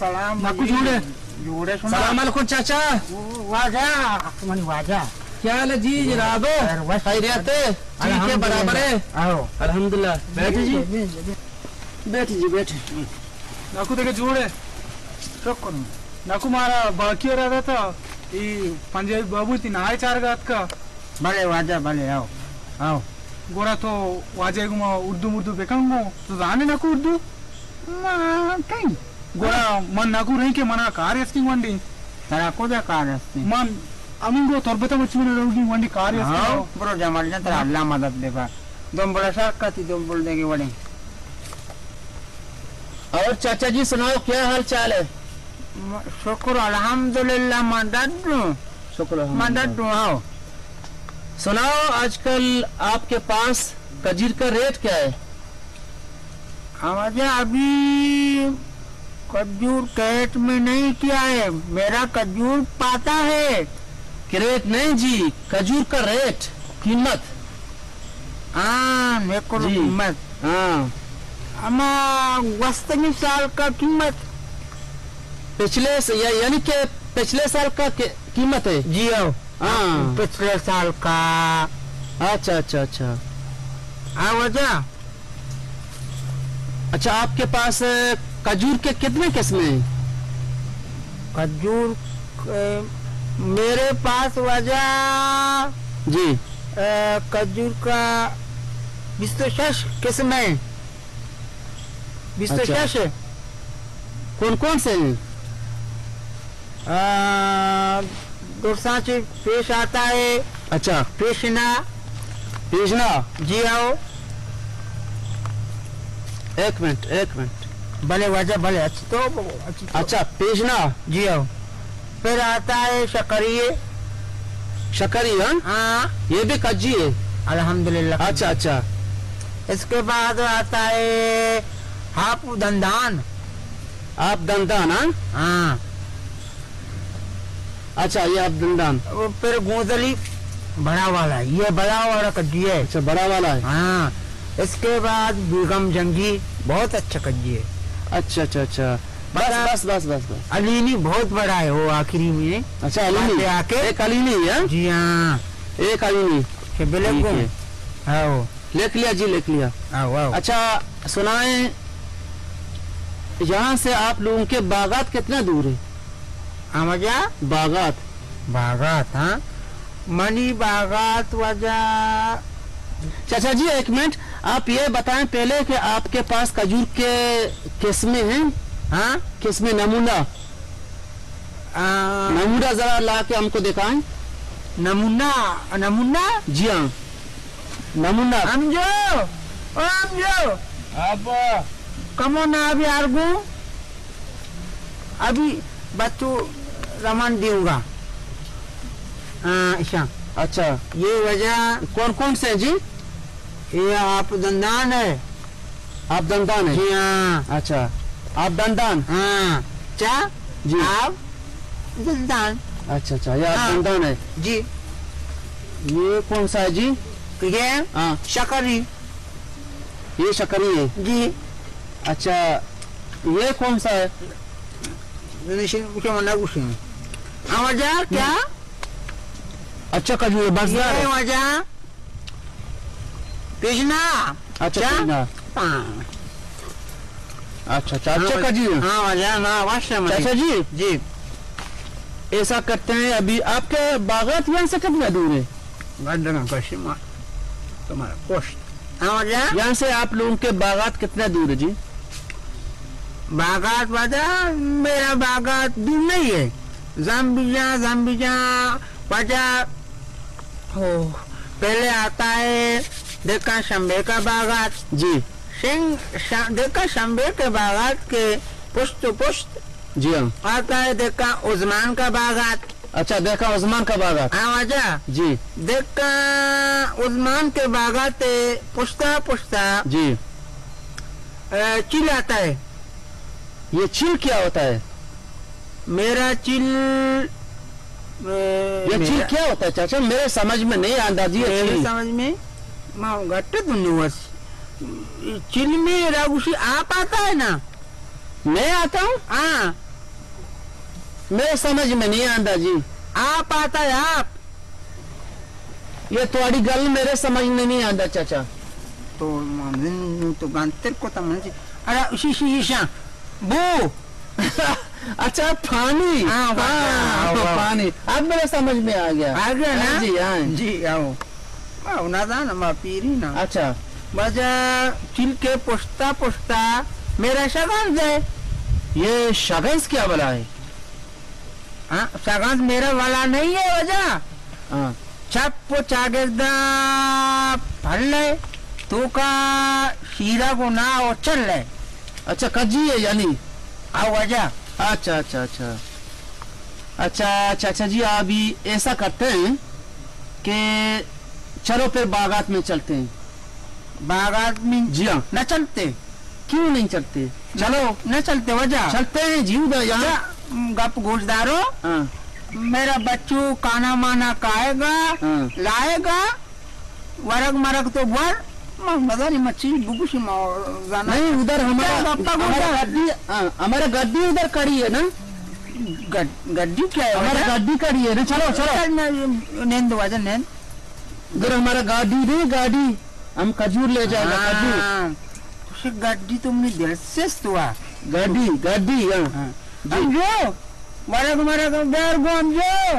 Salam. Naku जुड़े जुड़े सुना सलाम अलैकुम चाचा। वाजा मनी वाजा क्या हाल है जी जनाब? खैरियत है? ठीक है बराबर है। आओ अल्हम्दुलिल्लाह। बैठे जी बैठे जी बैठे। నాకు దగ్గర చూడే शुक्र నాకు మారా బాకీ రాదా था ఈ पंजाबी बाबू थी नाय चार गात का भले वाजा भले आओ आओ गोरा तो वाजे गुमा उर्दू मुर्दू बेकंगो तो जाने नाकू उर्दू कहीं गोरा मन नाकू रही के मना कार्य स्किंग वंडी तरा को दे कारस्ती मन अमिंगो तोरबता मचुने रोगी वंडी कार्य आओ स्किंग ब्रो जमाल ने तरा अल्लाह मदद देगा तुम बोला साका थी तुम बोल देगी बड़े और चाचा जी सुनाओ क्या हाल चाल है? शुक्र अल्हम्दुलिल्लाह मदद दो आओ सुनाओ आजकल आपके पास खजूर का रेट क्या है? हमारे अभी खजूर कैट में नहीं किया है मेरा खजूर पाता है रेट नहीं जी, खजूर का रेट कीमत। हाँ मेरे को जी। कीमत हाँ अमा वस्तनी साल का कीमत पिछले यानी कि पिछले साल का कीमत है जी आओ हाँ पिछले साल का अच्छा अच्छा अच्छा वजह अच्छा आपके पास खजूर के कितने किस्में हैं? खजूर मेरे पास वजह जी खजूर का 26 किस्में 26 कौन कौन से हैं? दुर्साची पेश आता है अच्छा पेशना भेजना जी आओ एक मिनट भले वजह भले अच्छी तो अच्छा भेजना जी आओ फिर आता है शकरिये शकरी हाँ हाँ ये भी कज्जी है अल्हम्दुलिल्लाह अच्छा अच्छा इसके बाद आता है हापू दंदान आप दंदान हाँ हाँ अच्छा ये आप दंदान वो फिर गोदली बड़ा वाला ये बड़ा वाला कज्जी है अच्छा बड़ा वाला है हाँ इसके बाद बेगम जंगी बहुत अच्छा कज्जी है अच्छा अच्छा अच्छा बस बस अलीनी बहुत बड़ा है वो आखिरी में अच्छा अलीनी आके एक अलीनी है जी हाँ एक अलीनी के बिल्कुल ठीक है। आओ लिख लिया जी लिख लिया आओ आओ अच्छा सुनाए यहाँ से आप लोगों के बागात कितना दूर है? आमजा बागात बागात हाँ मनी बागात वजह चाचा जी एक मिनट आप ये बताएं पहले कि आपके पास खजूर के किस्में हैं? हाँ किस्में नमूना नमूना जरा ला के हमको दिखाएं। नमूना नमूना जी हाँ नमूना समझो अब कमो ना अभी आर्गू अभी बच्चों रमन दूंगा ईशा अच्छा ये वजह कौन कौन से हैं जी? ये आप दंदान है आप दंदान है जी हाँ अच्छा आप दंदान हाँ क्या जी आप दंदान अच्छा अच्छा ये आप हाँ। दंदान है जी ये कौन सा है जी? ये हाँ शकरी ये शकरी है जी अच्छा ये कौन सा है? वजह क्या अच्छा खजूर है, बसदार ये है वजह कृष्णा अच्छा क्या? कृष्णा। अच्छा अच्छा अच्छा खजूर है। हाँ वजह ना वाशा चाचा जी जी ऐसा करते हैं अभी आपके बागात यहाँ से कितना दूर है? गड्ढा पश्चिमा तुम्हारा पोस्ट हाँ वजह यहाँ से आप लोगों के बागात कितना दूर है जी? बागात वजह मेरा बागात दूर नहीं है जम्बिजा वजह हो पहले आता है देखा शंबे का बागात जी देखा शंबे के बागात के पुष्ट जी हाँ आता है देखा उस्मान का बागात अच्छा देखा उस्मान का बागात हाँ वजह जी देखा उस्मान के बागात पुष्टा जी चिल आता है ये चिल क्या होता है? मेरा चिल ये चिल क्या होता है चाचा मेरे समझ में नहीं अंदाजी है मेरे चिल। समझ में माँ घट्ट दुनिया चिल में रागुशी आप आता है ना मैं आता हूँ हाँ मेरे समझ में नहीं आंदा जी। आप आता है आप ये थोड़ी गल मेरे समझ में नहीं आंदा चाचा। तो तो गंतर को तो मन अरे शीशा बू अच्छा पानी। हाँ, वाह। पानी अब मेरे समझ में आ गया। आ गया ना जी हाँ जी आओ आओ ना दाना मा पीरी ना अच्छा बजा चिल के पोस्ता पोस्ता मेरा शगन जाए। ये शगंस क्या वाला है? हाँ शगन मेरा वाला नहीं है वजह हाँ छप्पो चागेदा फल तो का शीरा को ना और चल ले। अच्छा कज्जी है यानी। आओ वजह अच्छा अच्छा अच्छा अच्छा चाचा जी अभी ऐसा करते हैं कि चलो फिर बागात में चलते हैं। बागात में जी हाँ। न चलते क्यों नहीं चलते? चलो न चलते वजह चलते हैं जी उधर यहाँ। गप घुसदारो हाँ मेरा बच्चू काना माना खाएगा हाँ। लाएगा वरग मरग तो बर मजा नहीं मच्छी बुकुशी जाना नहीं उधर क्या गप्पा गुस्सा? हमारा गड्डी उधर खड़ी है ना। गड्डी क्या है हमारा वजह? गड्डी खड़ी है ना। चलो चलो चल मैं नींद वजह नींद उधर हमारा गाड़ी नहीं गाड़ी हम खजूर ले जाएगा खजूर। हाँ, उसे गड्डी तुमने दिल से हुआ गाड़ी गाड़ी हाँ हम जो वरग मरग प्यार को हम जो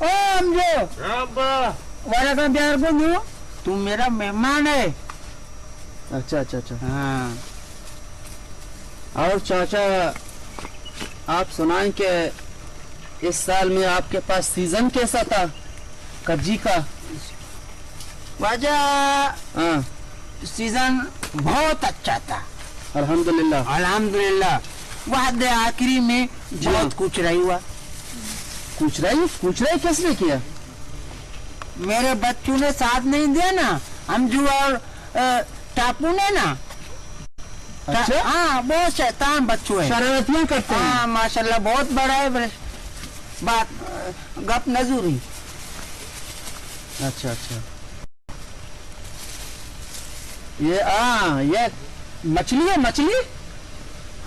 ओ हम जो वरग प्यार को जो तुम मेरा मेहमान है। अच्छा अच्छा अच्छा। हाँ और चाचा आप सुनाएं कि इस साल में आपके पास सीजन कैसा था कज्जी का? वजह हाँ सीजन बहुत अच्छा था अल्हम्दुलिल्लाह। अल्हम्दुलिल्लाह। वादे आखिरी में बहुत कुछ रही हुआ। पूछ रही किसने किया? मेरे बच्चों ने साथ नहीं दिया ना हमजू और टापू ने ना। अच्छा हाँ बहुत शैतान बच्चों है। शरारतियां करते हैं। हाँ माशाल्लाह बहुत बड़ा है बात गप नजूरी। अच्छा अच्छा ये मछली है मछली।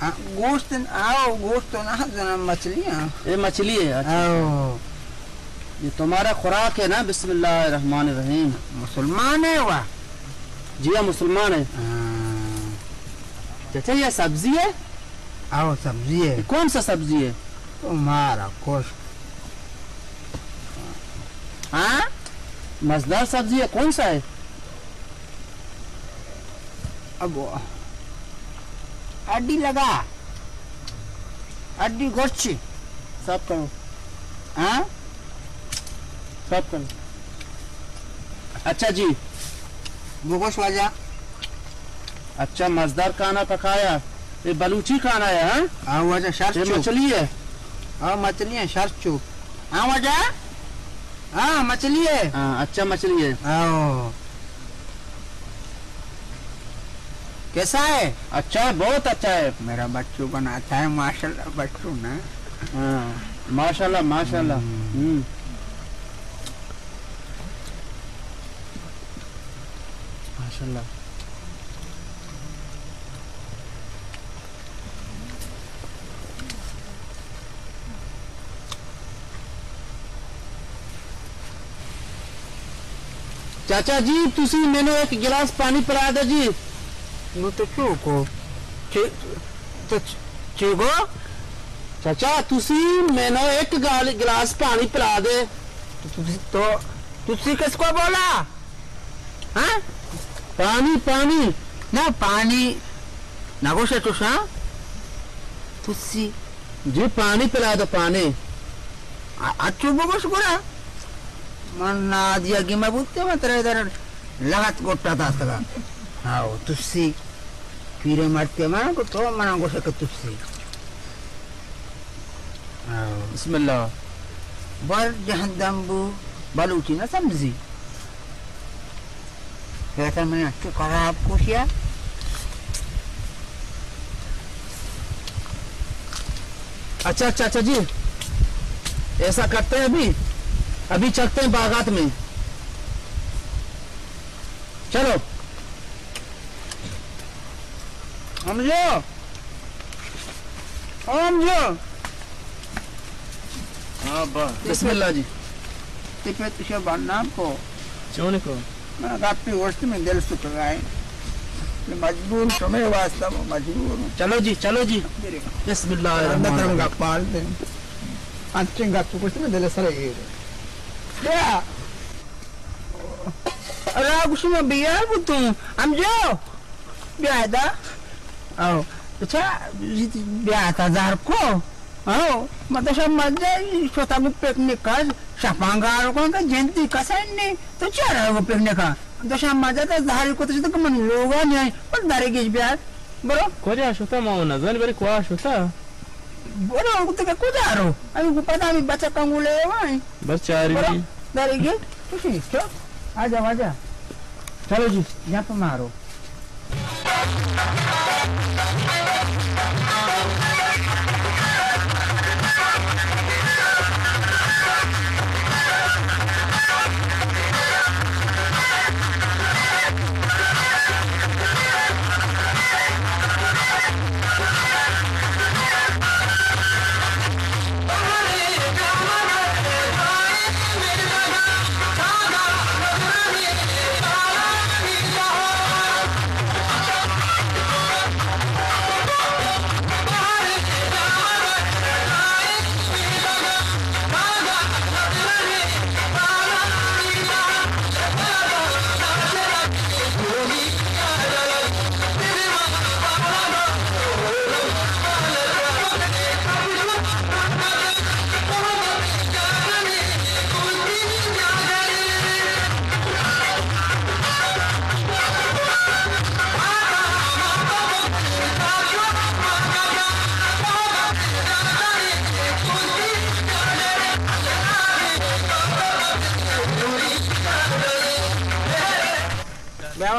हाँ, गोश्त आओ गोश्त तो ना जना मछलियाँ। ये मछली है। अच्छा आओ ये तुम्हारा खुराक है ना। बिस्मिल्लाहिर्रहमानिर्रहीम। मुसलमान है वह। जी हाँ मुसलमान है। हाँ, चाचा ये सब्जी है? आओ सब्जी है ये कौन सा सब्जी है? तुम्हारा गोश्त। हाँ मजेदार सब्जी है कौन सा है? अब अड्डी लगा अड्डी गोश्त। सब करो हाँ सब करो। अच्छा जी वो गोश्त वजह अच्छा मजेदार खाना पकाया। ये बलूची खाना है। हाँ हाँ वजह ये शर्च मछली है। हाँ मछली है शर्च हाँ वजह हाँ मछली है। हाँ अच्छा मछली है। आओ कैसा है? अच्छा है बहुत अच्छा है। मेरा बच्चू बनाता है माशाल्लाह बच्चू ना। हाँ माशाल्लाह माशाल्लाह। माशाल्लाह। चाचा जी तुसी मैंने एक गिलास पानी पिला दो जी। वो तो चूको तो चीगो चाचा तुसी मैंने एक गिलास पानी पिला दे। तो तुझसे किसको बोला? हाँ पानी पानी ना पानी नागो से तुषा तुझसे जी पानी पिला दो पानी। अच्छू बोगो बोला मन ना दिया कि मैं बुझते मत रहे इधर लगत गोटा था सगा। हाँ तुझसे कीड़े मरते मना को तो मना को सके तुझसे। बिस्मिल्लाह। बर जहन्नम्बू बलूची ना समझी कहता मैंने अच्छे करा आपको किया। अच्छा चाचा जी ऐसा करते हैं अभी चलते हैं बागात में। चलो समझो समझो हाँ बस बिस्मिल्लाह जी ते पे तुझे बनना को चोने को मैं काफी वर्ष में दिल सुख गया है मजबूर तुम्हें वास्ता मजबूर हूँ चलो जी बिस्मिल्लाह अंदर तरफ का पाल दे अच्छे गातु कुछ में दिल सर ये क्या अरे कुछ में बिया बुतू हम जो बिया था आओ अच्छा बिया था जार को आओ मतलब सब मजा छोटा भी पिकनिक का शपांगार को का जयंती का नहीं तो चार वो पिकनिक का तो शाम मजा था जार को तो मन लोग नहीं पर दारे के बिया बरो कोजा शुता मावना जन बरे को शुता बरो तो क्या कुछ आरो अभी को पता नहीं बच्चा कंगुले है बस चारी बरो दारे के कुछ नहीं चलो आजा चलो जी यहाँ पर मारो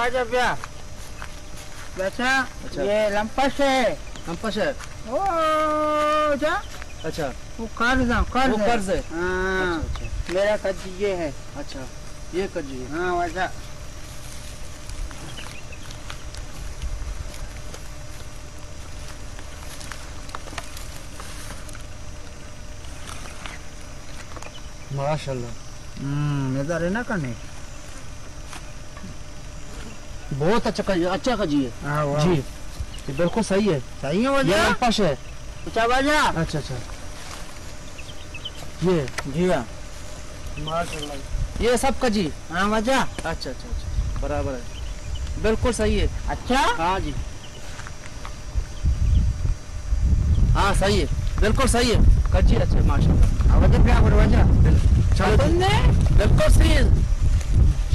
आजा ब्या बेटा ये लंपस है ओ जा अच्छा वो कर्ज वो कर्ज है हाँ अच्छा मेरा कर्ज ये है अच्छा ये कर्ज है हाँ वैसा माशाल्लाह इधर है ना करने बहुत अच्छा कर्ज है हाँ जी ये बिल्कुल सही है सही है ये वजह लंपश है अच्छा वजह अच्छा ये जी हाँ माशाल्लाह ये सब का जी हाँ वजह अच्छा बराबर है बिल्कुल सही है अच्छा हाँ जी हाँ सही है बिल्कुल सही है कर्जी अच्छा माशाल्लाह वजह क्या बोल वजह चलो बिल्कुल सही है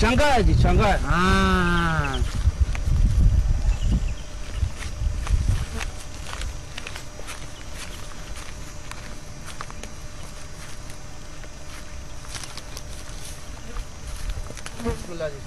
चंगा है जी चंगा है हाँ बिस्मिल्लाह जी